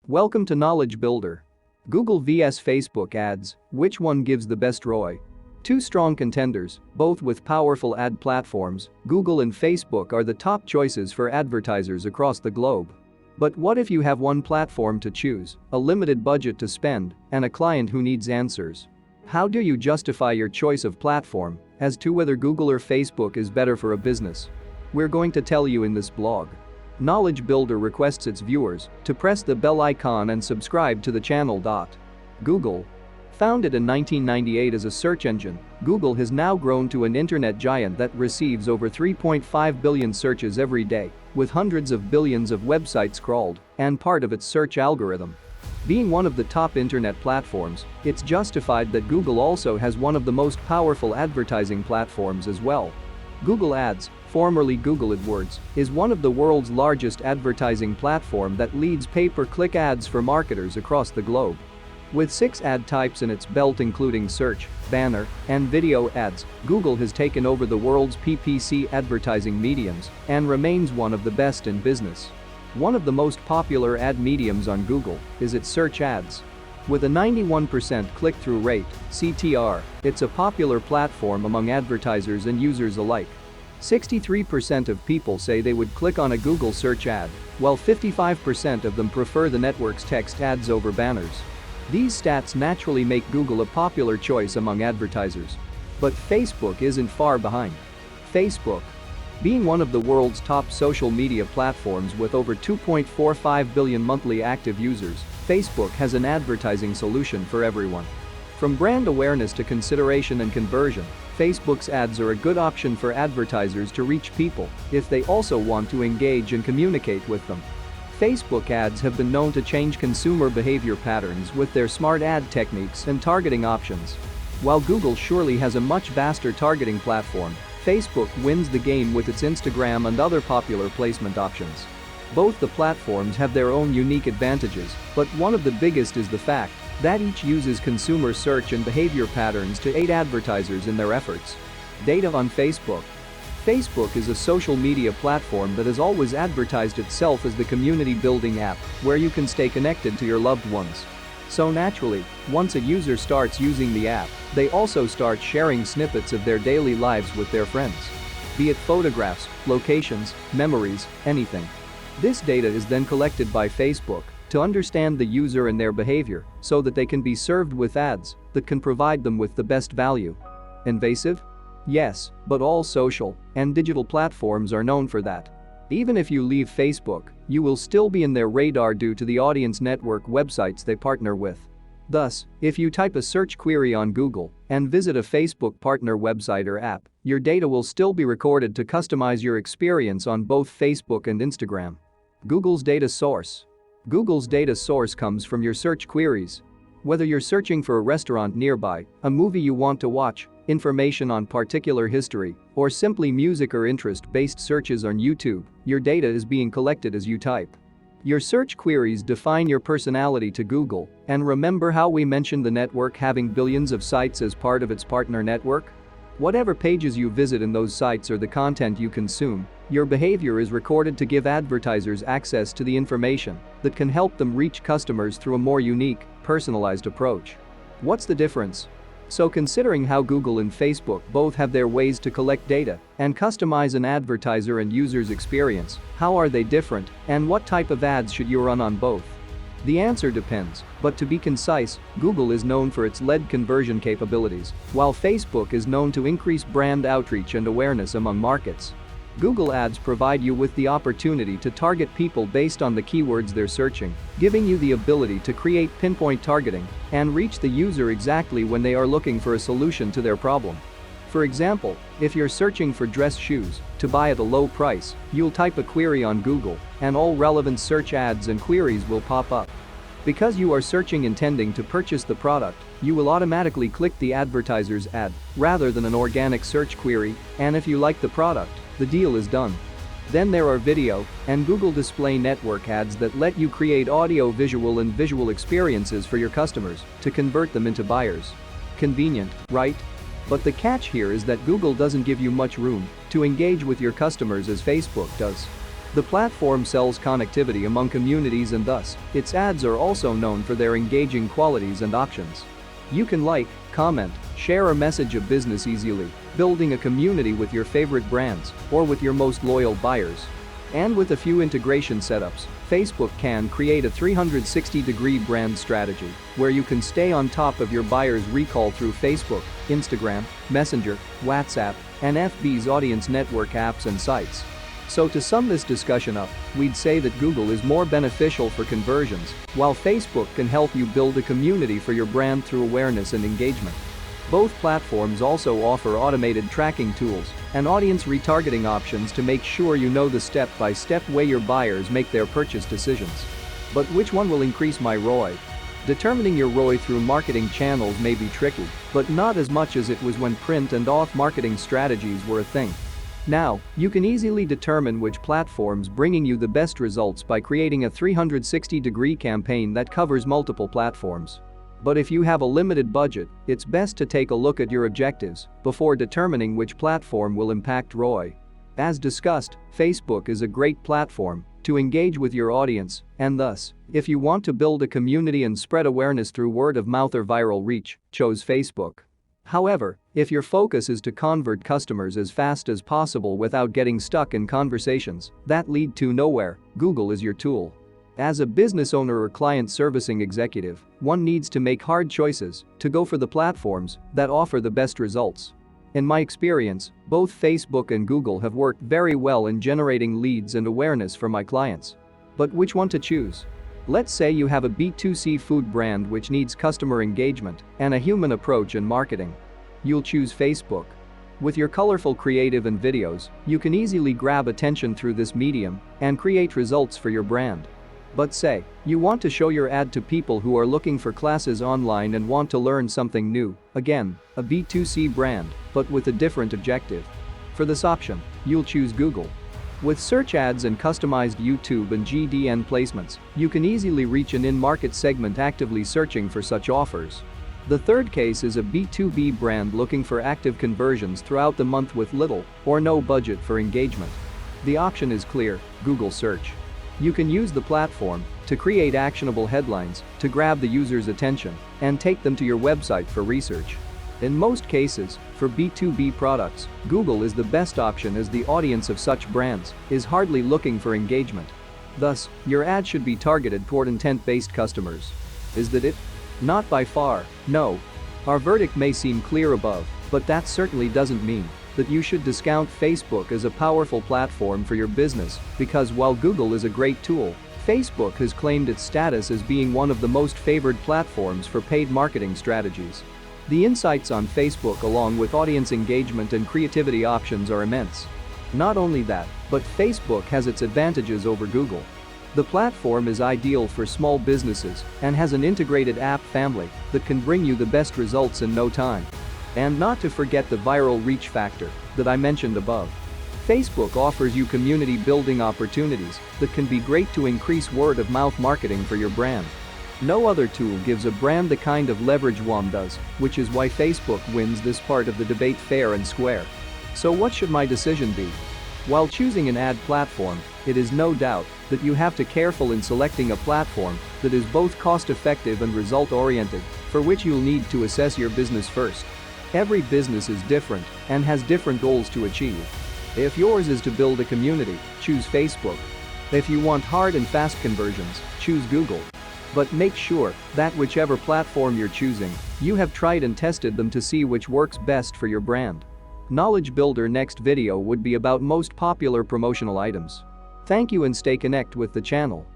Welcome to Knowledge Builder. Google vs Facebook ads, which one gives the best ROI? Two strong contenders, both with powerful ad platforms, Google and Facebook are the top choices for advertisers across the globe. But what if you have one platform to choose, a limited budget to spend, and a client who needs answers? How do you justify your choice of platform as to whether Google or Facebook is better for a business? We're going to tell you in this blog. Knowledge Builder requests its viewers to press the bell icon and subscribe to the channel. Google. Founded in 1998 as a search engine, Google has now grown to an internet giant that receives over 3.5 billion searches every day, with hundreds of billions of websites crawled, and part of its search algorithm. Being one of the top internet platforms, it's justified that Google also has one of the most powerful advertising platforms as well. Google Ads, formerly Google AdWords, is one of the world's largest advertising platform that leads pay-per-click ads for marketers across the globe. With 6 ad types in its belt including search, banner, and video ads, Google has taken over the world's PPC advertising mediums and remains one of the best in business. One of the most popular ad mediums on Google is its search ads. With a 91% click-through rate, CTR, it's a popular platform among advertisers and users alike. 63% of people say they would click on a Google search ad, while 55% of them prefer the network's text ads over banners. These stats naturally make Google a popular choice among advertisers. But Facebook isn't far behind. Facebook. Being one of the world's top social media platforms with over 2.45 billion monthly active users, Facebook has an advertising solution for everyone. From brand awareness to consideration and conversion, Facebook's ads are a good option for advertisers to reach people if they also want to engage and communicate with them. Facebook ads have been known to change consumer behavior patterns with their smart ad techniques and targeting options. While Google surely has a much vaster targeting platform, Facebook wins the game with its Instagram and other popular placement options. Both the platforms have their own unique advantages, but one of the biggest is the fact that each uses consumer search and behavior patterns to aid advertisers in their efforts. Data on Facebook. Facebook is a social media platform that has always advertised itself as the community-building app where you can stay connected to your loved ones. So naturally, once a user starts using the app, they also start sharing snippets of their daily lives with their friends. Be it photographs, locations, memories, anything. This data is then collected by Facebook to understand the user and their behavior so that they can be served with ads that can provide them with the best value. Invasive? Yes, but all social and digital platforms are known for that. Even if you leave Facebook, you will still be in their radar due to the audience network websites they partner with. Thus, if you type a search query on Google and visit a Facebook partner website or app, your data will still be recorded to customize your experience on both Facebook and Instagram. Google's data source. Google's data source comes from your search queries. Whether you're searching for a restaurant nearby, a movie you want to watch, information on particular history, or simply music or interest-based searches on YouTube, your data is being collected as you type. Your search queries define your personality to Google, and remember how we mentioned the network having billions of sites as part of its partner network? Whatever pages you visit in those sites or the content you consume, your behavior is recorded to give advertisers access to the information that can help them reach customers through a more unique, personalized approach. What's the difference? So considering how Google and Facebook both have their ways to collect data and customize an advertiser and user's experience, how are they different, and what type of ads should you run on both? The answer depends, but to be concise, Google is known for its lead conversion capabilities, while Facebook is known to increase brand outreach and awareness among markets. Google Ads provide you with the opportunity to target people based on the keywords they're searching, giving you the ability to create pinpoint targeting and reach the user exactly when they are looking for a solution to their problem. For example, if you're searching for dress shoes to buy at a low price, you'll type a query on Google and all relevant search ads and queries will pop up. Because you are searching intending to purchase the product, you will automatically click the advertiser's ad rather than an organic search query, and if you like the product, the deal is done. Then there are video and Google Display Network ads that let you create audio, visual and visual experiences for your customers to convert them into buyers. Convenient, right? But the catch here is that Google doesn't give you much room to engage with your customers as Facebook does. The platform sells connectivity among communities and thus, its ads are also known for their engaging qualities and options. You can like, comment, share a message of business easily, building a community with your favorite brands or with your most loyal buyers. And with a few integration setups, Facebook can create a 360-degree brand strategy where you can stay on top of your buyers' recall through Facebook, Instagram, Messenger, WhatsApp, and FB's audience network apps and sites. So to sum this discussion up, we'd say that Google is more beneficial for conversions, while Facebook can help you build a community for your brand through awareness and engagement. Both platforms also offer automated tracking tools and audience retargeting options to make sure you know the step-by-step way your buyers make their purchase decisions. But which one will increase my ROI? Determining your ROI through marketing channels may be tricky, but not as much as it was when print and off-marketing strategies were a thing. Now, you can easily determine which platform's bringing you the best results by creating a 360-degree campaign that covers multiple platforms. But if you have a limited budget, it's best to take a look at your objectives before determining which platform will impact ROI. As discussed, Facebook is a great platform to engage with your audience, and thus, if you want to build a community and spread awareness through word of mouth or viral reach, choose Facebook. However, if your focus is to convert customers as fast as possible without getting stuck in conversations that lead to nowhere, Google is your tool. As a business owner or client servicing executive, one needs to make hard choices to go for the platforms that offer the best results. In my experience, both Facebook and Google have worked very well in generating leads and awareness for my clients. But which one to choose? Let's say you have a B2C food brand which needs customer engagement and a human approach in marketing. You'll choose Facebook. With your colorful creative and videos, you can easily grab attention through this medium and create results for your brand. But say, you want to show your ad to people who are looking for classes online and want to learn something new, again, a B2C brand, but with a different objective. For this option, you'll choose Google. With search ads and customized YouTube and GDN placements, you can easily reach an in-market segment actively searching for such offers. The third case is a B2B brand looking for active conversions throughout the month with little or no budget for engagement. The option is clear: Google search. You can use the platform to create actionable headlines to grab the user's attention and take them to your website for research. In most cases, for B2B products, Google is the best option as the audience of such brands is hardly looking for engagement. Thus, your ad should be targeted toward intent-based customers. Is that it? Not by far, no. Our verdict may seem clear above, but that certainly doesn't mean that you should discount Facebook as a powerful platform for your business, because while Google is a great tool, Facebook has claimed its status as being one of the most favored platforms for paid marketing strategies. The insights on Facebook along with audience engagement and creativity options are immense. Not only that, but Facebook has its advantages over Google. The platform is ideal for small businesses and has an integrated app family that can bring you the best results in no time. And not to forget the viral reach factor that I mentioned above. Facebook offers you community building opportunities that can be great to increase word of mouth marketing for your brand. No other tool gives a brand the kind of leverage one does, which is why Facebook wins this part of the debate fair and square. So what should my decision be? While choosing an ad platform, it is no doubt that you have to be careful in selecting a platform that is both cost-effective and result-oriented, for which you'll need to assess your business first. Every business is different and has different goals to achieve. If yours is to build a community, choose Facebook. If you want hard and fast conversions, choose Google. But make sure that whichever platform you're choosing, you have tried and tested them to see which works best for your brand. Knowledge Builder next video would be about most popular promotional items. Thank you and stay connected with the channel.